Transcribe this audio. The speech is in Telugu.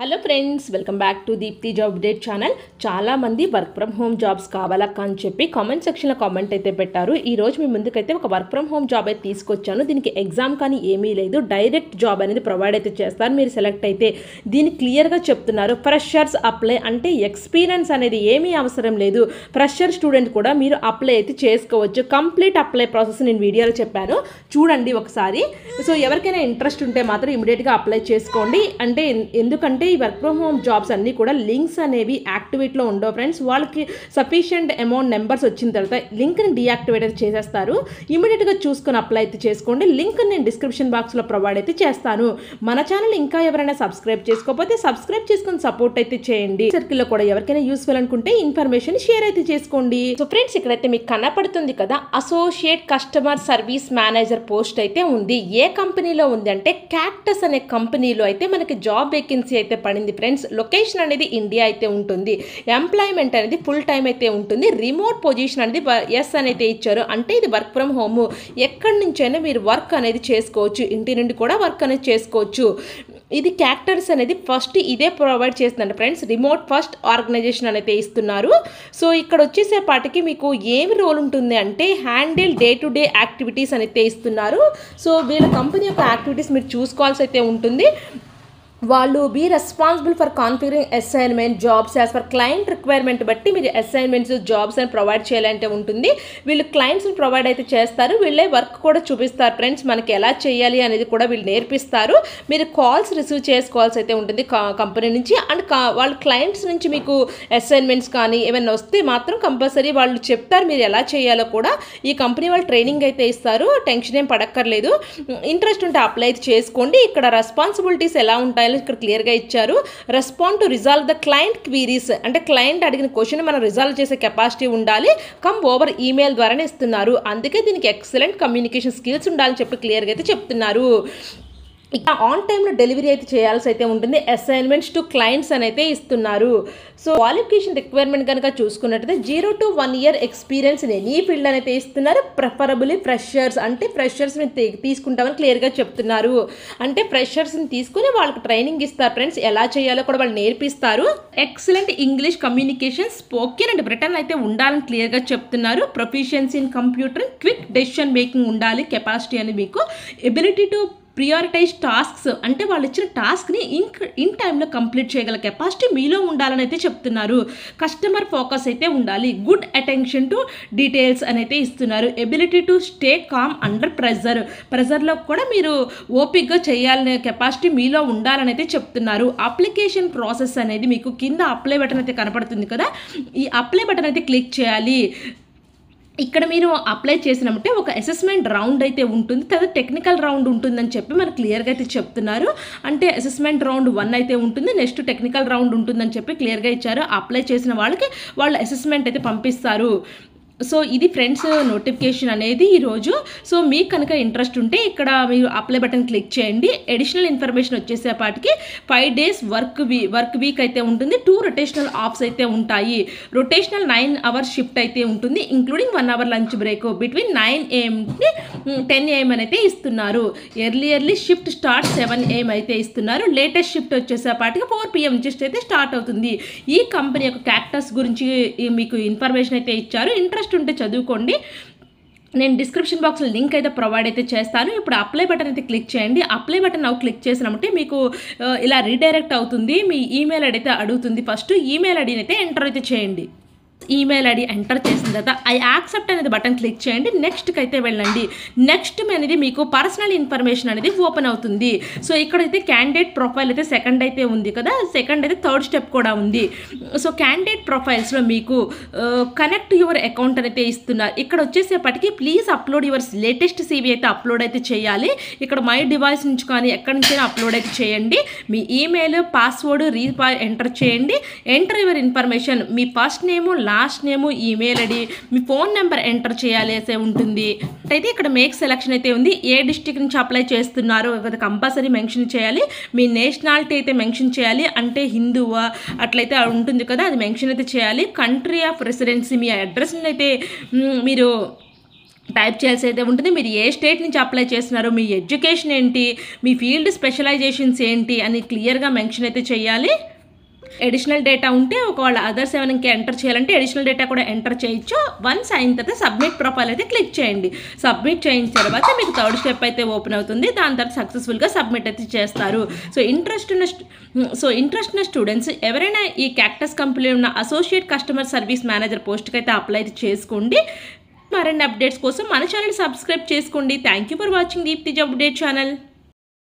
Hello friends, welcome back to Deepthi job update channel. చాలామంది వర్క్ ఫ్రమ్ హోమ్ జాబ్స్ కావాలక్క అని చెప్పి కామెంట్ సెక్షన్లో కామెంట్ అయితే పెట్టారు. ఈ రోజు మీ ముందుకైతే ఒక వర్క్ ఫ్రమ్ హోమ్ జాబ్ అయితే తీసుకొచ్చాను. దీనికి ఎగ్జామ్ కానీ ఏమీ లేదు, డైరెక్ట్ జాబ్ అనేది ప్రొవైడ్ అయితే చేస్తారు. మీరు సెలెక్ట్ అయితే దీన్ని క్లియర్గా చెప్తున్నారు. ఫ్రెషర్స్ అప్లై అంటే ఎక్స్పీరియన్స్ అనేది ఏమీ అవసరం లేదు. ఫ్రెషర్ స్టూడెంట్ కూడా మీరు అప్లై అయితే చేసుకోవచ్చు. కంప్లీట్ అప్లై ప్రాసెస్ నేను వీడియోలో చెప్పాను, చూడండి ఒకసారి. సో ఎవరికైనా ఇంట్రెస్ట్ ఉంటే మాత్రం ఇమీడియట్గా అప్లై చేసుకోండి. అంటే ఎందుకంటే ఈ వర్క్ ఫ్రమ్ హోమ్ జాబ్స్ అన్నీ కూడా లింక్స్ అనేవి యాక్టివేట్లో ఉండవు ఫ్రెండ్స్. వాళ్ళకి సఫిషియంట్ అమౌంట్ నెంబర్స్ వచ్చిన తర్వాత లింక్ని డీయాక్టివేట్ అయితే చేసేస్తారు. ఇమీడియట్గా చూసుకొని అప్లై అయితే చేసుకోండి. లింక్ నేను డిస్క్రిప్షన్ బాక్స్లో ప్రొవైడ్ అయితే చేస్తాను. మన ఛానల్ ఇంకా ఎవరైనా సబ్స్క్రైబ్ చేసుకోకపోతే సబ్స్క్రైబ్ చేసుకొని సపోర్ట్ అయితే చేయండి. సర్కిల్లో కూడా ఎవరికైనా యూస్ఫుల్ అనుకుంటే ఇన్ఫర్మేషన్ షేర్ అయితే చేసుకోండి. సో ఫ్రెండ్స్, ఇక్కడైతే మీకు కనపడుతుంది కదా, associate customer service manager post అయితే ఉంది. ఏ కంపెనీలో ఉంది అంటే క్యాక్టస్ అనే కంపెనీలో అయితే మనకి జాబ్ వేకెన్సీ అయితే పడింది ఫ్రెండ్స్. లొకేషన్ అనేది ఇండియా అయితే ఉంటుంది. ఎంప్లాయ్మెంట్ అనేది ఫుల్ టైం అయితే ఉంటుంది. రిమోట్ పొజిషన్ అనేది ఎస్ అనేది ఇచ్చారు. అంటే ఇది వర్క్ ఫ్రమ్ హోమ్, ఎక్కడి నుంచైనా మీరు వర్క్ అనేది చేసుకోవచ్చు. ఇంటి నుండి కూడా వర్క్ అనేది చేసుకోవచ్చు. ఇది క్యాక్టర్స్ అనేది ఫస్ట్ ఇదే ప్రొవైడ్ చేస్తుందండి ఫ్రెండ్స్. రిమోట్ ఫస్ట్ ఆర్గనైజేషన్ అనేది ఇస్తున్నారు. సో ఇక్కడ వచ్చేసేపాటికి మీకు ఏమి రోల్ ఉంటుంది అంటే handle day to day activities అనేది ఇస్తున్నారు. సో వీళ్ళ కంపెనీ యొక్క యాక్టివిటీస్ మీరు చూసుకోవాల్సి అయితే ఉంటుంది. వాళ్ళు be responsible for configuring assignment jobs as for client requirement బట్టి మీరు అసైన్మెంట్స్ జాబ్స్ అని ప్రొవైడ్ చేయాలంటే ఉంటుంది. వీళ్ళు క్లయింట్స్ని ప్రొవైడ్ అయితే చేస్తారు. వీళ్ళే వర్క్ కూడా చూపిస్తారు ఫ్రెండ్స్. మనకి ఎలా చేయాలి అనేది కూడా వీళ్ళు నేర్పిస్తారు. మీరు కాల్స్ రిసీవ్ చేసుకోవాల్సి అయితే ఉంటుంది కంపెనీ నుంచి. అండ్ వాళ్ళ క్లయింట్స్ నుంచి మీకు అసైన్మెంట్స్ కానీ ఏమైనా వస్తే మాత్రం కంపల్సరీ వాళ్ళు చెప్తారు మీరు ఎలా చేయాలో కూడా. ఈ కంపెనీ వాళ్ళు ట్రైనింగ్ అయితే ఇస్తారు, టెన్షన్ ఏం పడక్కర్లేదు. ఇంట్రెస్ట్ ఉంటే అప్లై అయితే చేసుకోండి. ఇక్కడ రెస్పాన్సిబిలిటీస్ ఎలా ఉంటాయి ఇక్కడ క్లియర్గా ఇచ్చారు. Respond to resolve the client queries అంటే క్లయింట్ అడిగిన క్వశ్చన్ మనం రిజాల్వ్ చేసే కెపాసిటీ ఉండాలి. కమ్ ఓవర్ ఈమెయిల్ ద్వారానే ఇస్తున్నారు. అందుకే దీనికి ఎక్సలెంట్ కమ్యూనికేషన్ స్కిల్స్ ఉండాలని చెప్పి క్లియర్గా అయితే చెప్తున్నారు. ఇక ఆన్ టైంలో డెలివరీ అయితే చేయాల్సి అయితే ఉంటుంది. అసైన్మెంట్స్ టు క్లయింట్స్ అని అయితే ఇస్తున్నారు. సో క్వాలిఫికేషన్ రిక్వైర్మెంట్ కనుక చూసుకున్నట్టయితే 0 to 1 year experience in any field అయితే ఇస్తున్నారు. ప్రిఫరబుల్లీ ఫ్రెషర్స్ అంటే ఫ్రెషర్స్ని తీసుకుంటామని క్లియర్గా చెప్తున్నారు. అంటే ఫ్రెషర్స్ని తీసుకుని వాళ్ళకి ట్రైనింగ్ ఇస్తారు ఫ్రెండ్స్. ఎలా చేయాలో కూడా వాళ్ళు నేర్పిస్తారు. Excellent English communication, spoken and Britain అయితే ఉండాలని క్లియర్గా చెప్తున్నారు. Proficiency in computer, quick decision making ఉండాలి. కెపాసిటీ అని మీకు ఎబిలిటీ టు ప్రియారిటైజ్ టాస్క్స్ అంటే వాళ్ళు ఇచ్చిన టాస్క్ని ఇన్ టైంలో కంప్లీట్ చేయగల కెపాసిటీ మీలో ఉండాలని అయితే చెప్తున్నారు. కస్టమర్ ఫోకస్ అయితే ఉండాలి. గుడ్ అటెన్షన్ టు డీటెయిల్స్ అని అయితే ఇస్తున్నారు. Ability to stay calm under ప్రెజర్లో కూడా మీరు ఓపిక్గా చేయాలనే కెపాసిటీ మీలో ఉండాలని అయితే చెప్తున్నారు. అప్లికేషన్ ప్రాసెస్ అనేది మీకు కింద అప్లై బటన్ అయితే కనపడుతుంది కదా, ఈ అప్లై బటన్ అయితే క్లిక్ చేయాలి. ఇక్కడ మీరు అప్లై చేసినట్టే ఒక అసెస్మెంట్ రౌండ్ అయితే ఉంటుంది, తర్వాత టెక్నికల్ రౌండ్ ఉంటుందని చెప్పి మనకు క్లియర్గా అయితే చెప్తున్నారు. అంటే అసెస్మెంట్ రౌండ్ 1 అయితే ఉంటుంది, నెక్స్ట్ టెక్నికల్ రౌండ్ ఉంటుందని చెప్పి క్లియర్గా ఇచ్చారు. అప్లై చేసిన వాళ్ళకి వాళ్ళు అసెస్మెంట్ అయితే పంపిస్తారు. సో ఇది ఫ్రెండ్స్ నోటిఫికేషన్ అనేది ఈరోజు. సో మీకు కనుక ఇంట్రెస్ట్ ఉంటే ఇక్కడ మీరు అప్లై బటన్ క్లిక్ చేయండి. అడిషనల్ ఇన్ఫర్మేషన్ వచ్చేసేపాటికి 5 days వర్క్ వీక్ అయితే ఉంటుంది. 2 రొటేషనల్ ఆఫ్స్ అయితే ఉంటాయి. రొటేషనల్ 9 hours షిఫ్ట్ అయితే ఉంటుంది, including 1 hour lunch break. Between 9 AM కి 10 AM అయితే ఇస్తున్నారు. ఎర్లీ షిఫ్ట్ స్టార్ట్ 7 AM అయితే ఇస్తున్నారు. లేటెస్ట్ షిఫ్ట్ వచ్చేసేపాటికి 4 PM నుంచి అయితే స్టార్ట్ అవుతుంది. ఈ కంపెనీ యొక్క క్యాక్టస్ గురించి మీకు ఇన్ఫర్మేషన్ అయితే ఇచ్చారు. ఇంట్రెస్ట్ ఉంటే చదువుకోండి. నేను డిస్క్రిప్షన్ బాక్స్లో లింక్ అయితే ప్రొవైడ్ అయితే చేస్తాను. ఇప్పుడు అప్లై బటన్ అయితే క్లిక్ చేయండి. అప్లై బటన్ క్లిక్ చేసినట్టే మీకు ఇలా రీడైరెక్ట్ అవుతుంది. మీ ఈమెయిల్ ఐడి అయితే అడుగుతుంది. ఫస్ట్ ఈమెయిల్ ఐడిని అయితే ఎంటర్ అయితే చేయండి. ఈమెయిల్ ఐడి ఎంటర్ చేసిన తర్వాత ఐ యాక్సెప్ట్ అనేది బటన్ క్లిక్ చేయండి. నెక్స్ట్కి అయితే వెళ్ళండి. నెక్స్ట్ అనేది మీకు పర్సనల్ ఇన్ఫర్మేషన్ అనేది ఓపెన్ అవుతుంది. సో ఇక్కడైతే క్యాండిడేట్ ప్రొఫైల్ అయితే సెకండ్ అయితే ఉంది కదా, సెకండ్ అయితే థర్డ్ స్టెప్ కూడా ఉంది. సో క్యాండిడేట్ ప్రొఫైల్స్లో మీకు కనెక్ట్ యువర్ అకౌంట్ అయితే ఇస్తున్నారు. ఇక్కడ వచ్చేసేపటికి please upload your latest CV అయితే అప్లోడ్ అయితే చేయాలి. ఇక్కడ మై డివైస్ నుంచి కానీ ఎక్కడి నుంచైనా అప్లోడ్ అయితే చేయండి. మీ ఈమెయిల్, పాస్వర్డ్ ఎంటర్ చేయండి. Enter your information, me first name, last name, email ID, me phone number enter చేయాలి అయితే ఉంటుంది. అయితే ఇక్కడ మేక్ సెలక్షన్ అయితే ఉంది. ఏ డిస్ట్రిక్ట్ నుంచి అప్లై చేస్తున్నారో కంపల్సరీ మెన్షన్ చేయాలి. మీ నేషనాలిటీ అయితే మెన్షన్ చేయాలి. అంటే హిందువా అట్లయితే ఉంటుంది కదా, అది మెన్షన్ అయితే చేయాలి. కంట్రీ ఆఫ్ రెసిడెన్సీ, మీ అడ్రస్ని అయితే మీరు టైప్ చేయాల్సి అయితే ఉంటుంది. మీరు ఏ స్టేట్ నుంచి అప్లై చేస్తున్నారో, మీ ఎడ్యుకేషన్ ఏంటి, మీ ఫీల్డ్ స్పెషలైజేషన్స్ ఏంటి అని క్లియర్గా మెన్షన్ అయితే చేయాలి. అడిషనల్ డేటా ఉంటే ఒకవేళ అదర్స్ ఏమైనా ఇంకా ఎంటర్ చేయాలంటే అడిషనల్ డేటా కూడా ఎంటర్ చేయొచ్చు. వన్స్ అయిన తర్వాత సబ్మిట్ ప్రొఫైల్ అయితే క్లిక్ చేయండి. సబ్మిట్ చేయించిన తర్వాత మీకు థర్డ్ స్టెప్ అయితే ఓపెన్ అవుతుంది. దాని తర్వాత సక్సెస్ఫుల్గా సబ్మిట్ అయితే చేస్తారు. సో ఇంట్రెస్ట్ ఉన్న స్టూడెంట్స్ ఎవరైనా ఈ క్యాక్టస్ కంపెనీలో ఉన్న అసోసియేట్ కస్టమర్ సర్వీస్ మేనేజర్ పోస్ట్కి అయితే అప్లై చేసుకోండి. మరిన్ని అప్డేట్స్ కోసం మన ఛానల్ సబ్స్క్రైబ్ చేసుకోండి. Thank you for watching Deepthi job update channel.